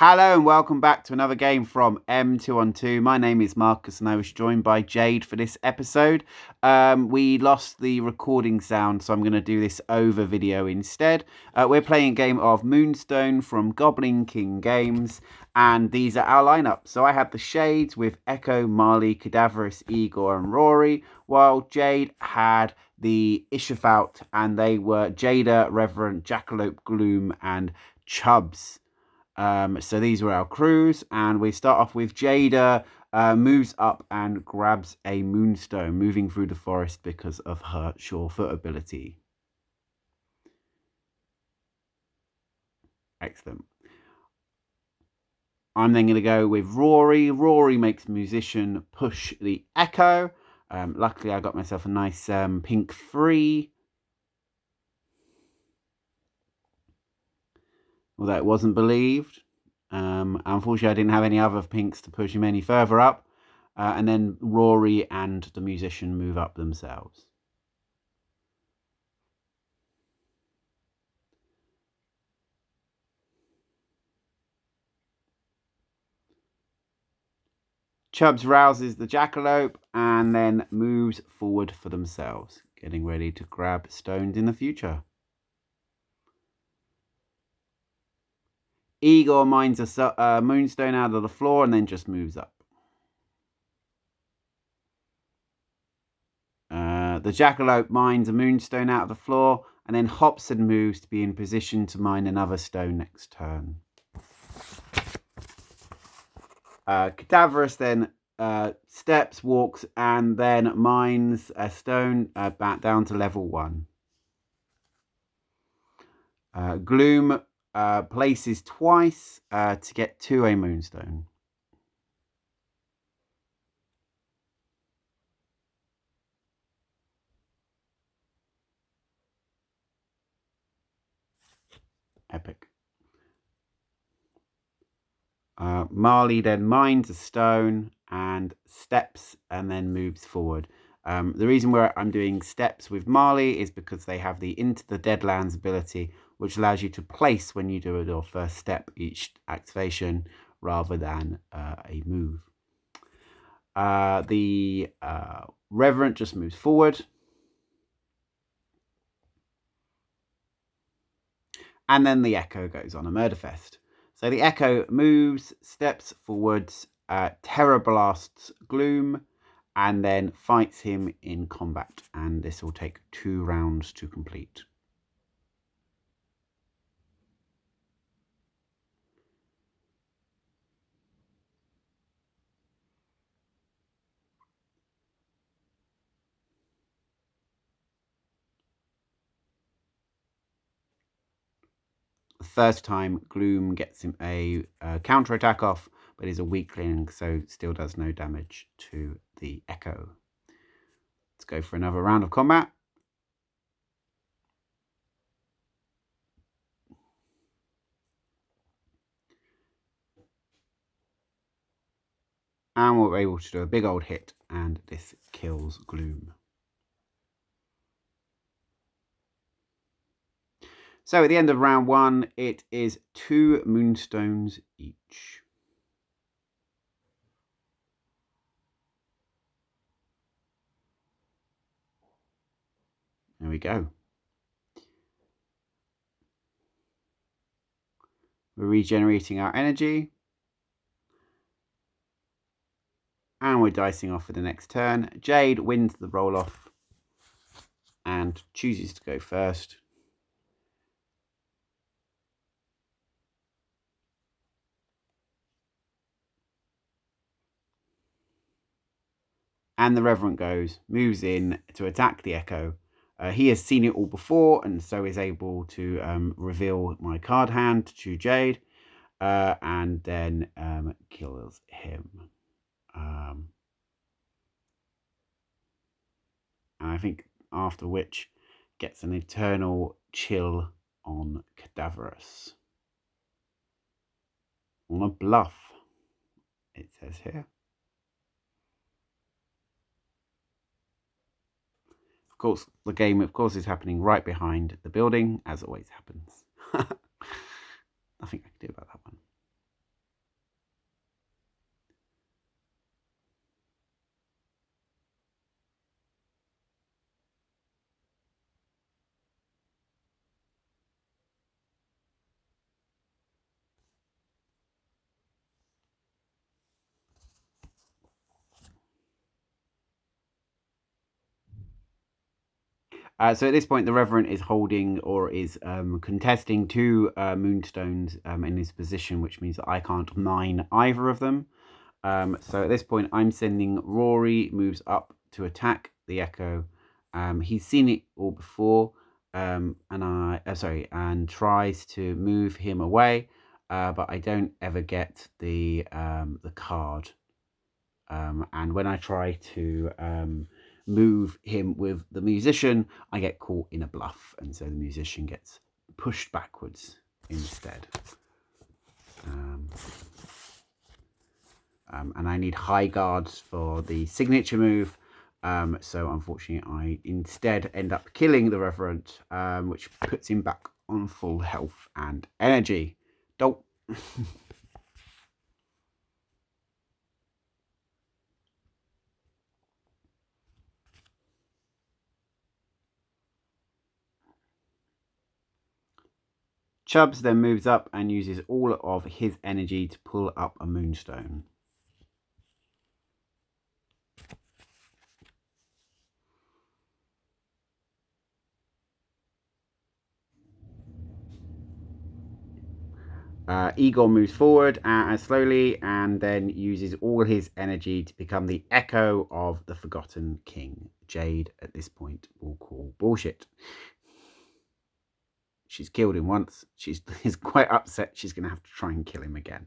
Hello and welcome back to another game from M212. My name is Marcus and I was joined by Jade for this episode. We lost the recording sound, so I'm going to do this over video instead. We're playing a game of Moonstone from Goblin King Games, and these are our lineup. So I have the Shades with Echo, Marley, Cadeverous, Igor and Rory, while Jade had the Leshavit, and they were Jayda, Reverent, Jackalope, Gloom and Chubbs. So these were our crews, and we start off with Jayda moves up and grabs a Moonstone, moving through the forest because of her sure-foot ability. Excellent. I'm then going to go with Rory. Rory makes Musician push the Echo. Luckily, I got myself a nice pink 3. Although it wasn't believed. Unfortunately, I didn't have any other pinks to push him any further up. And then Rory and the Musician move up themselves. Chubbs rouses the Jackalope and then moves forward for themselves, getting ready to grab stones in the future. Igor mines a Moonstone out of the floor and then just moves up. The Jackalope mines a Moonstone out of the floor and then hops and moves to be in position to mine another stone next turn. Cadeverous then steps, walks, and then mines a stone back down to level 1. Gloom places twice to get to a Moonstone. Epic. Marley then mines a stone and steps and then moves forward. The reason where I'm doing steps with Marley is because they have the Into the Deadlands ability, which allows you to place when you do your first step each activation rather than a move. The Reverent just moves forward. And then the Echo goes on a murder fest. So the Echo moves, steps forwards, terror blasts Gloom, and then fights him in combat. And this will take 2 rounds to complete. The first time, Gloom gets him a counter-attack off, but is a weakling, so still does no damage to the Echo. Let's go for another round of combat. And we're able to do a big old hit, and this kills Gloom. So at the end of round 1, it is 2 Moonstones each. There we go. We're regenerating our energy. And we're dicing off for the next turn. Jade wins the roll-off and chooses to go first. And the Reverent goes, moves in to attack the Echo. He has seen it all before and so is able to reveal my card hand to Jade and then kills him. And I think after which gets an eternal chill on Cadeverous. On a bluff, it says here. Of course, the game, of course, is happening right behind the building, as always happens. Nothing I can do about that one. So at this point, the Reverent is holding or is contesting two Moonstones in his position, which means that I can't mine either of them. So at this point, I'm sending Rory moves up to attack the Echo. He's seen it all before, and tries to move him away, but I don't ever get the card. And when I try to move him with the musician, I get caught in a bluff, and so the musician gets pushed backwards instead. And I need high guards for the signature move. So unfortunately, I instead end up killing the Reverent, which puts him back on full health and energy. Dope. Chubbs then moves up and uses all of his energy to pull up a Moonstone. Igor moves forward slowly and then uses all his energy to become the echo of the Forgotten King. Jayda, at this point, will call bullshit. She's killed him once. She's quite upset. She's going to have to try and kill him again.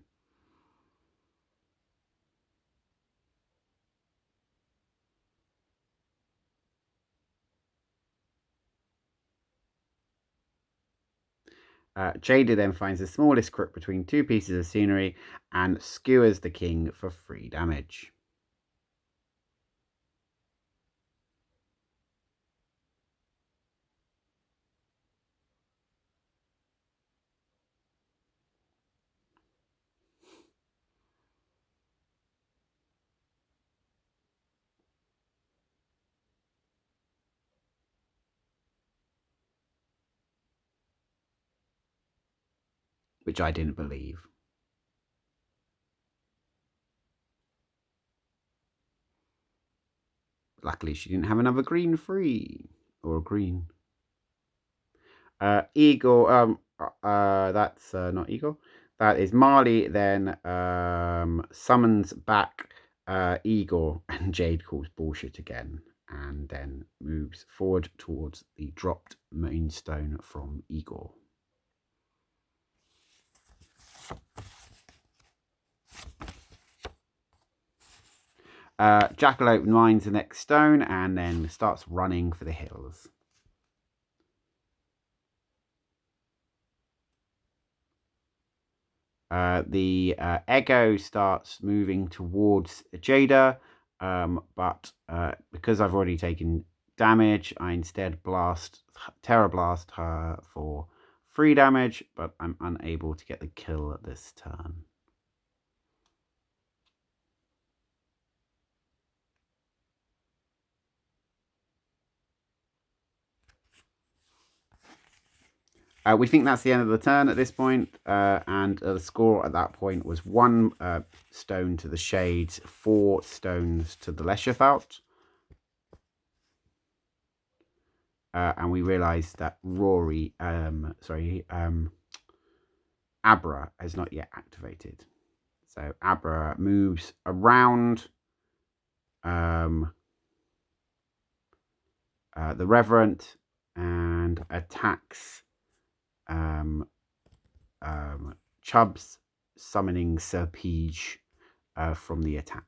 Jayda then finds the smallest crook between two pieces of scenery and skewers the king for 3 damage. Which I didn't believe. Luckily, she didn't have another green free. Or a green. Igor, that's not Igor. That is Marley then summons back Igor, and Jayda calls bullshit again, and then moves forward towards the dropped Moonstone from Igor. Jackalope mines the next stone and then starts running for the hills. The Ego starts moving towards Jayda, but because I've already taken damage, I instead Terror Blast her for 3 damage, but I'm unable to get the kill this turn. We think that's the end of the turn at this point, and the score at that point was 1 stone to the Shades, 4 stones to the Leshavit. And we realised that Rory, Abra has not yet activated. So Abra moves around the Reverent and attacks Chubbs, summoning Serpege from the attack.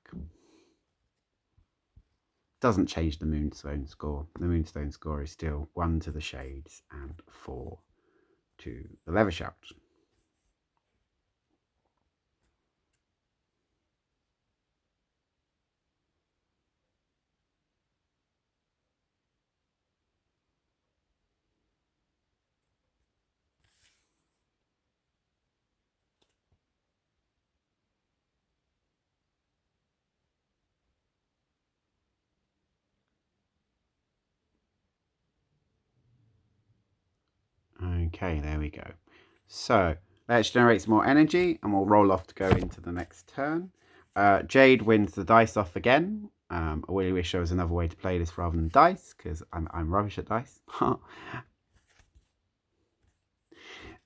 Doesn't change the Moonstone score. The Moonstone score is still 1 to the Shades and 4 to the Leshavit. Okay, there we go. So let's generate some more energy and we'll roll off to go into the next turn. Jayda wins the dice off again. I really wish there was another way to play this rather than dice, because I'm rubbish at dice. So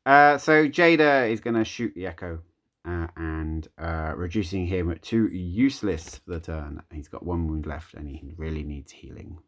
Jayda is going to shoot the Echo, and reducing him to useless for the turn. He's got 1 wound left, and he really needs healing.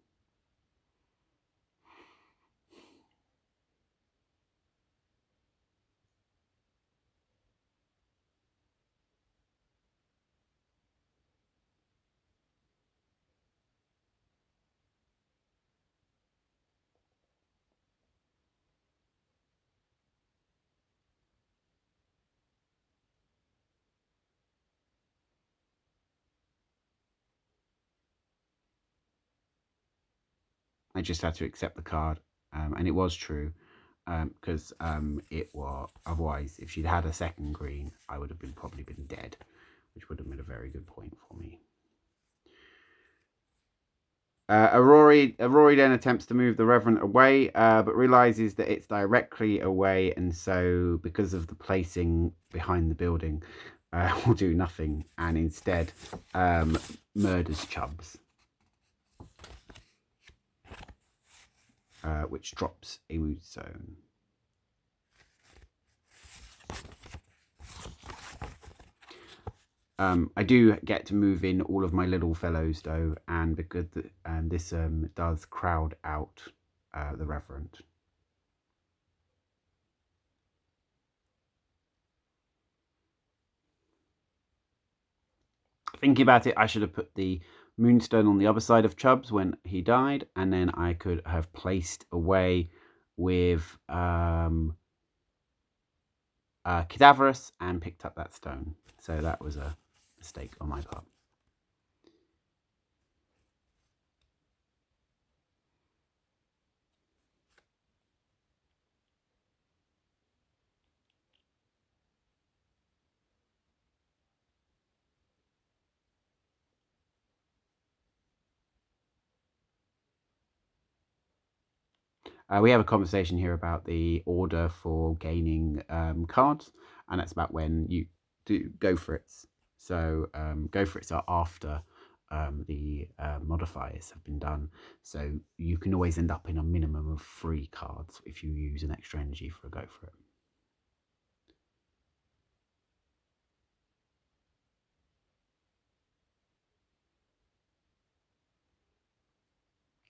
I just had to accept the card, and it was true, because it was otherwise. If she'd had a second green, I would have probably been dead, which would have been a very good point for me. Rory then attempts to move the Reverent away, but realizes that it's directly away, and so because of the placing behind the building, will do nothing, and instead murders Chubbs, which drops a Moonstone. I do get to move in all of my little fellows though, and because this does crowd out the Reverent. Thinking about it, I should have put the Moonstone on the other side of Chubbs when he died, and then I could have placed away with Cadeverous and picked up that stone. So that was a mistake on my part. We have a conversation here about the order for gaining cards, and that's about when you do go for it. So go for it are after the modifiers have been done. So you can always end up in a minimum of 3 cards if you use an extra energy for a go for it.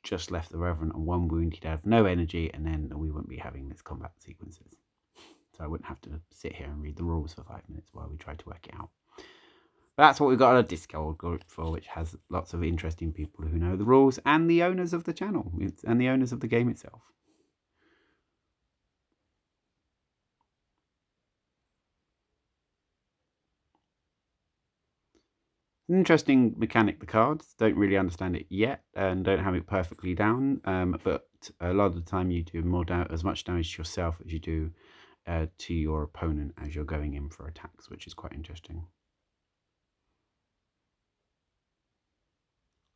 Just left the Reverend on 1 wound, he'd have no energy, and then we wouldn't be having these combat sequences. So I wouldn't have to sit here and read the rules for 5 minutes while we try to work it out. But that's what we've got a Discord group for, which has lots of interesting people who know the rules, and the owners of the channel, and the owners of the game itself. An interesting mechanic, the cards. Don't really understand it yet, and don't have it perfectly down, but a lot of the time you do as much damage to yourself as you do to your opponent as you're going in for attacks, which is quite interesting.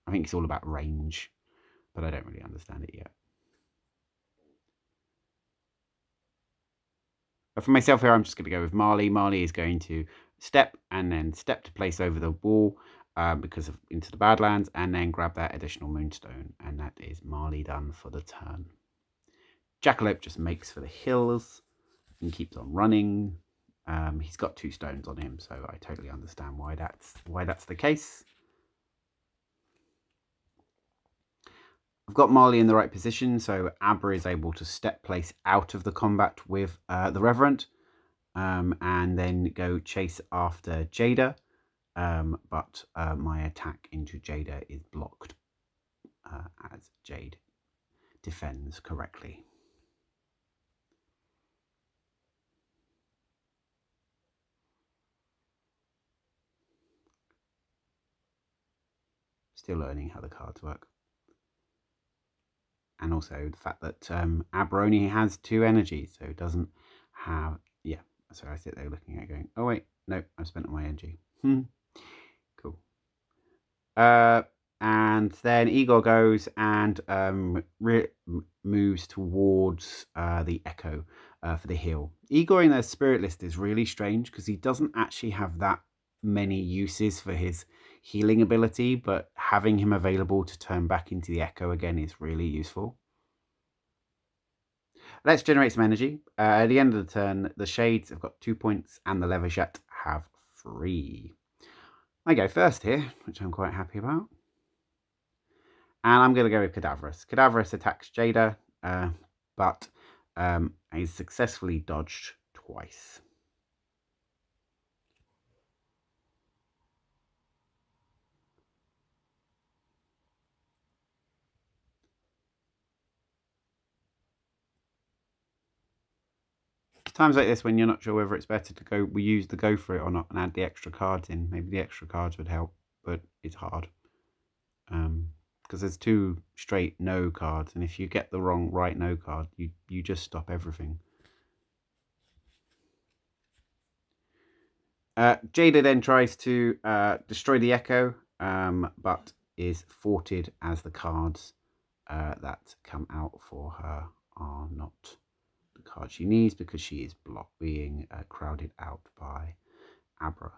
I think it's all about range, but I don't really understand it yet. But for myself here, I'm just going to go with Marley. Marley is going to step and then step to place over the wall because of into the Badlands, and then grab that additional Moonstone, and that is Marley done for the turn. Jackalope just makes for the hills and keeps on running. He's got 2 stones on him, so I totally understand why that's the case. I've got Marley in the right position, so Abra is able to step place out of the combat with the Reverent, and then go chase after Jayda, but my attack into Jayda is blocked as Jade defends correctly. Still learning how the cards work. And also the fact that Abra only has 2 energies, so it doesn't have... Yeah, so I sit there looking at it going, oh wait, no, I've spent all my energy. Cool. And then Igor goes and moves towards the Echo for the heal. Igor in their spirit list is really strange because he doesn't actually have that many uses for his healing ability, but having him available to turn back into the Echo again is really useful. Let's generate some energy. At the end of the turn, the Shades have got 2 points and the Leshavit have 3. I go first here, which I'm quite happy about. And I'm going to go with Cadeverous. Cadeverous attacks Jayda, but he's successfully dodged twice. Times like this, when you're not sure whether it's better to go, we use the go for it or not and add the extra cards in. Maybe the extra cards would help, but it's hard. Because there's 2 straight no cards, and if you get the wrong right no card, you just stop everything. Jayda then tries to destroy the Echo, but is thwarted as the cards that come out for her are not the card she needs, because she is being crowded out by Abra.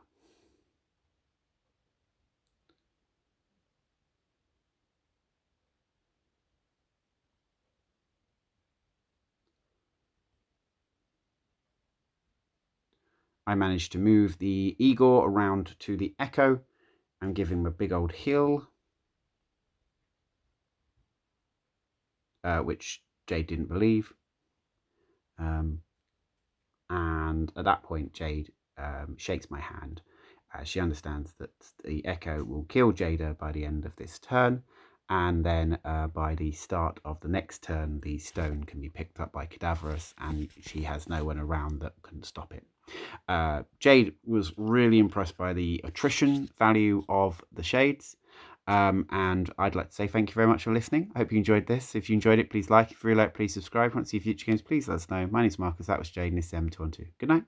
I managed to move the Igor around to the Echo and give him a big old heal, which Jade didn't believe. And at that point, Jade shakes my hand. She understands that the Echo will kill Jayda by the end of this turn, and then by the start of the next turn, the stone can be picked up by Cadeverous, and she has no one around that can stop it. Jade was really impressed by the attrition value of the Shades. And I'd like to say thank you very much for listening. I hope you enjoyed this. If you enjoyed it, please like. If you really like, please subscribe. If you want to see future games, please let us know. My name's Marcus. That was Jade, and this is M212. Good night.